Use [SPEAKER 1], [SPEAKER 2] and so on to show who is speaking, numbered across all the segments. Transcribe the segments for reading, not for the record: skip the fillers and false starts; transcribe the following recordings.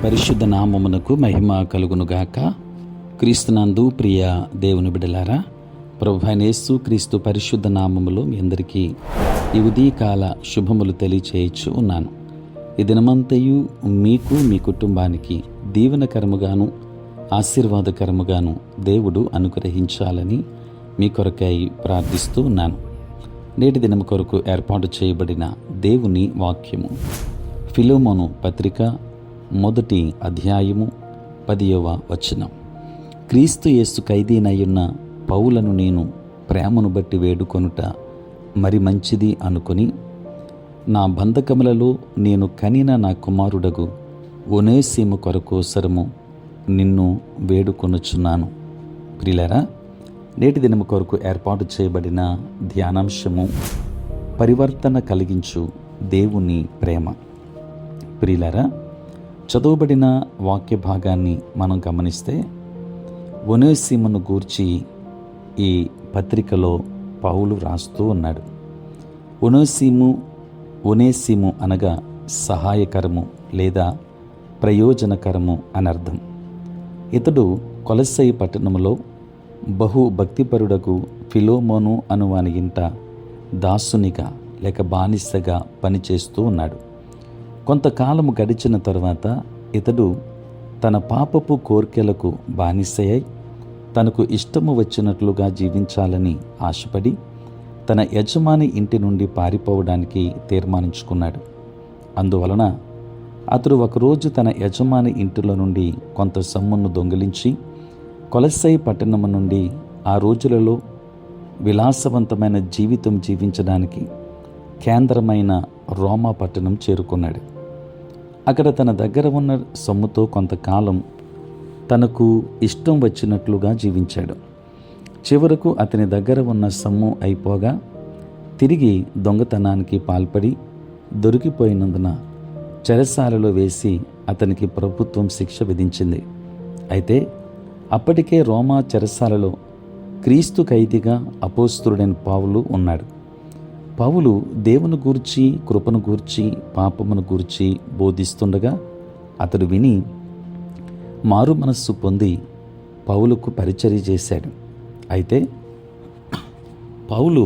[SPEAKER 1] పరిశుద్ధ నామమునకు మహిమ కలుగునుగాక. క్రీస్తునందు ప్రియ దేవుని బిడ్డలారా, ప్రభువైన యేసు క్రీస్తు పరిశుద్ధ నామములో మీ అందరికీ ఈ ఉదయకాల శుభములు తెలియచేయచ్చు ఉన్నాను. ఈ దినమంతయు మీకు మీ కుటుంబానికి దీవెనకరముగాను ఆశీర్వాదకరముగాను దేవుడు అనుగ్రహించాలని మీ కొరకై ప్రార్థిస్తూ ఉన్నాను. నేటి దినం కొరకు ఏర్పాటు చేయబడిన దేవుని వాక్యము ఫిలోమోను పత్రిక 1వ అధ్యాయము 10వ వచనం. క్రీస్తు యేసు ఖైదీనయ్యున్న పౌలను నేను ప్రేమను బట్టి వేడుకొనుట మరి మంచిది అనుకొని, నా బంధకములలో నేను కనిన నా కుమారుడగు ఒనేసిము కొరకోసరము నిన్ను వేడుకొనుచున్నాను. ప్రియులారా, నేటి దినము కొరకు ఏర్పాటు చేయబడిన ధ్యానాంశము పరివర్తన కలిగించు దేవుని ప్రేమ. ప్రియులారా, చదువుబడిన వాక్య భాగాన్ని మనం గమనిస్తే ఒనేసిమును గూర్చి ఈ పత్రికలో పౌలు రాస్తూ ఉన్నాడు. ఒనేసిము అనగా సహాయకరము లేదా ప్రయోజనకరము అని అర్థం. ఇతడు కొలస్సై పట్టణంలో బహు భక్తిపరుడకు ఫిలోమోను అనువాని ఇంట దాసునిగా లేక బానిసగా పనిచేస్తూ ఉన్నాడు. కొంతకాలము గడిచిన తరువాత ఇతడు తన పాపపు కోర్కెలకు బానిసయ్యి తనకు ఇష్టము వచ్చినట్లుగా జీవించాలని ఆశపడి తన యజమాని ఇంటి నుండి పారిపోవడానికి తీర్మానించుకున్నాడు. అందువలన అతడు ఒకరోజు తన యజమాని ఇంటిలో నుండి కొంత సొమ్మును దొంగిలించి కొలస్సై పట్టణము నుండి ఆ రోజులలో విలాసవంతమైన జీవితం జీవించడానికి కేంద్రమైన రోమా పట్టణం చేరుకున్నాడు. అక్కడ తన దగ్గర ఉన్న సొమ్ముతో కొంతకాలం తనకు ఇష్టం వచ్చినట్లుగా జీవించాడు. చివరకు అతని దగ్గర ఉన్న సొమ్ము అయిపోగా తిరిగి దొంగతనానికి పాల్పడి దొరికిపోయినందున చెరసాలలో వేసి అతనికి ప్రభుత్వం శిక్ష విధించింది. అయితే అప్పటికే రోమా చెరసాలలో క్రీస్తు ఖైదీగా అపోస్తలుడైన పౌలు ఉన్నాడు. పౌలు దేవుని గూర్చి, కృపను గూర్చి, పాపమును గూర్చి బోధిస్తుండగా అతడు విని మారు మనస్సు పొంది పౌలుకు పరిచర్య చేశాడు. అయితే పౌలు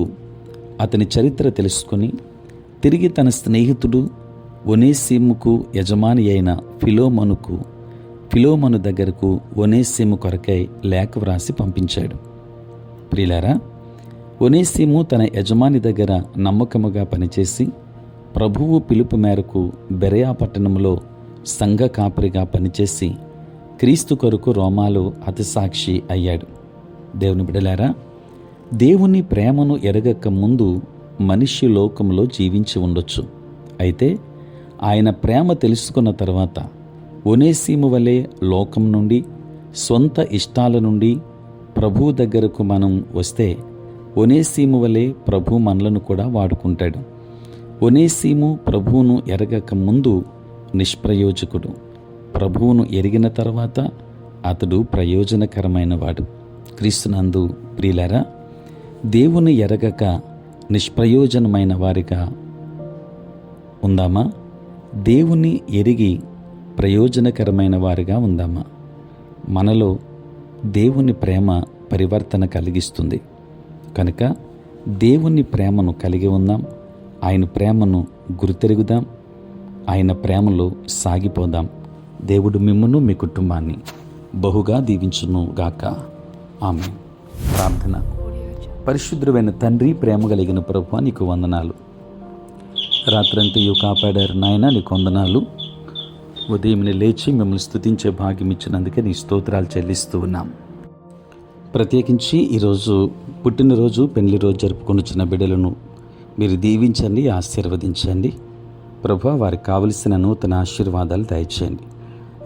[SPEAKER 1] అతని చరిత్ర తెలుసుకొని తిరిగి తన స్నేహితుడు ఒనేసిముకు యజమాని అయిన ఫిలోమోను దగ్గరకు ఒనేసిము కొరకై లేఖ వ్రాసి పంపించాడు. ప్రియులారా, ఒనేసిము తన యజమాని దగ్గర నమ్మకముగా పనిచేసి ప్రభువు పిలుపు మేరకు బెరయా పట్టణంలో సంఘ కాపరిగా పనిచేసి క్రీస్తు కొరకు రోమాలో హతసాక్షి అయ్యాడు. దేవుని బిడ్డలారా, దేవుని ప్రేమను ఎరగక ముందు మనిషి లోకంలో జీవించి ఉండొచ్చు. అయితే ఆయన ప్రేమ తెలుసుకున్న తర్వాత ఒనేసిము వలె లోకం నుండి, సొంత ఇష్టాల నుండి ప్రభు దగ్గరకు మనం వస్తే ఒనేసిము వలె ప్రభు మనలను కూడా వాడుకుంటాడు. ఒనేసిము ప్రభువును ఎరగక ముందు నిష్ప్రయోజకుడు. ప్రభువును ఎరిగిన తర్వాత అతడు ప్రయోజనకరమైన వాడు. క్రీస్తునందు ప్రియులారా, దేవుని ఎరగక నిష్ప్రయోజనమైన వారిగా ఉందామా? దేవుని ఎరిగి ప్రయోజనకరమైన వారిగా ఉందామా? మనలో దేవుని ప్రేమ పరివర్తన కలిగిస్తుంది కనుక దేవుని ప్రేమను కలిగి ఉందాం. ఆయన ప్రేమను గుర్తెరుగుదాం. ఆయన ప్రేమలో సాగిపోదాం. దేవుడు మిమ్మును మీ కుటుంబాన్ని బహుగా దీవించును గాక. ఆమేన్. ప్రార్థన. పరిశుద్ధుడైన తండ్రి, ప్రేమ కలిగిన ప్రభువా, నీకు వందనాలు. రాత్రంతయు కాపాడారు నాయన, నీకు వందనాలు. ఉదయం లేచి మిమ్మల్ని స్తుతించే భాగ్యం ఇచ్చినందుకే నీ స్తోత్రాలు చెల్లిస్తూ ఉన్నాం. ప్రత్యేకించి ఈరోజు పుట్టినరోజు, పెళ్లి రోజు జరుపుకొనుచున్న బిడ్డలను మీరు దీవించండి, ఆశీర్వదించండి. ప్రభువా, వారికి కావలసిన నూతన ఆశీర్వాదాలు దయచేయండి.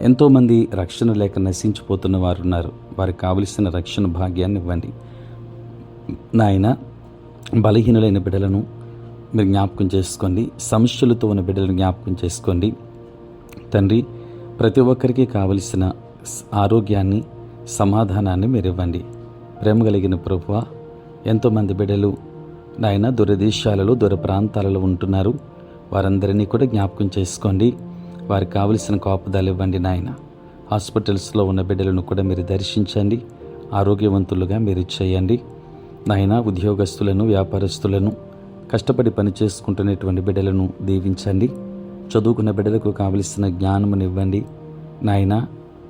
[SPEAKER 1] ఎంతోమంది రక్షణ లేక నశించిపోతున్న వారు ఉన్నారు. వారికి కావలసిన రక్షణ భాగ్యాన్ని ఇవ్వండి నాయన. బలహీనులైన బిడ్డలను మీరు జ్ఞాపకం చేసుకోండి. సమస్యలతో ఉన్న బిడ్డలను జ్ఞాపకం చేసుకోండి తండ్రి. ప్రతి ఒక్కరికి కావలసిన ఆరోగ్యాన్ని, సమాధానాన్ని మీరు ఇవ్వండి. ప్రేమ కలిగిన ప్రభువా, ఎంతోమంది బిడ్డలు నాయన దూర దేశాలలో, దూర ప్రాంతాలలో ఉంటున్నారు. వారందరినీ కూడా జ్ఞాపకం చేసుకోండి. వారికి కావలసిన కాపుదలు ఇవ్వండి నాయన. హాస్పిటల్స్లో ఉన్న బిడ్డలను కూడా మీరు దర్శించండి, ఆరోగ్యవంతులుగా మీరు చేయండి నాయన. ఉద్యోగస్తులను, వ్యాపారస్తులను, కష్టపడి పని చేసుకుంటున్నటువంటి బిడ్డలను దీవించండి. చదువుకున్న బిడ్డలకు కావలసిన జ్ఞానమును ఇవ్వండి నాయన.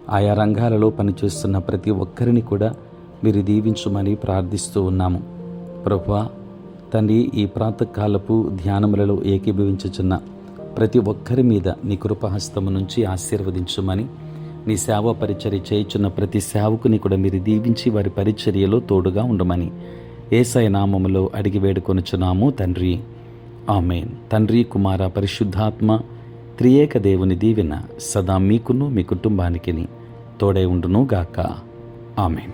[SPEAKER 1] ఆయా రంగాలలో పనిచేస్తున్న ప్రతి ఒక్కరిని కూడా మీరు దీవించమని ప్రార్థిస్తూ ఉన్నాము. ప్రభువా తండ్రి, ఈ ప్రాతకాలపు ధ్యానములలో ఏకీభవించుచున్న ప్రతి ఒక్కరి మీద నీ కృపహస్తము నుంచి ఆశీర్వదించమని, నీ సేవ పరిచర్య చేయుచున్న ప్రతి సేవకుని కూడా మీరు దీవించి వారి పరిచర్యలో తోడుగా ఉండమని యేసయ్య నామములో అడిగి వేడుకొనుచున్నాము తండ్రి. ఆమేన్. తండ్రి, కుమార, పరిశుద్ధాత్మ త్రియేక దేవుని దీవెన సదా మీకును మీ కుటుంబానికి తోడై ఉండును గాక. ఆమేన్.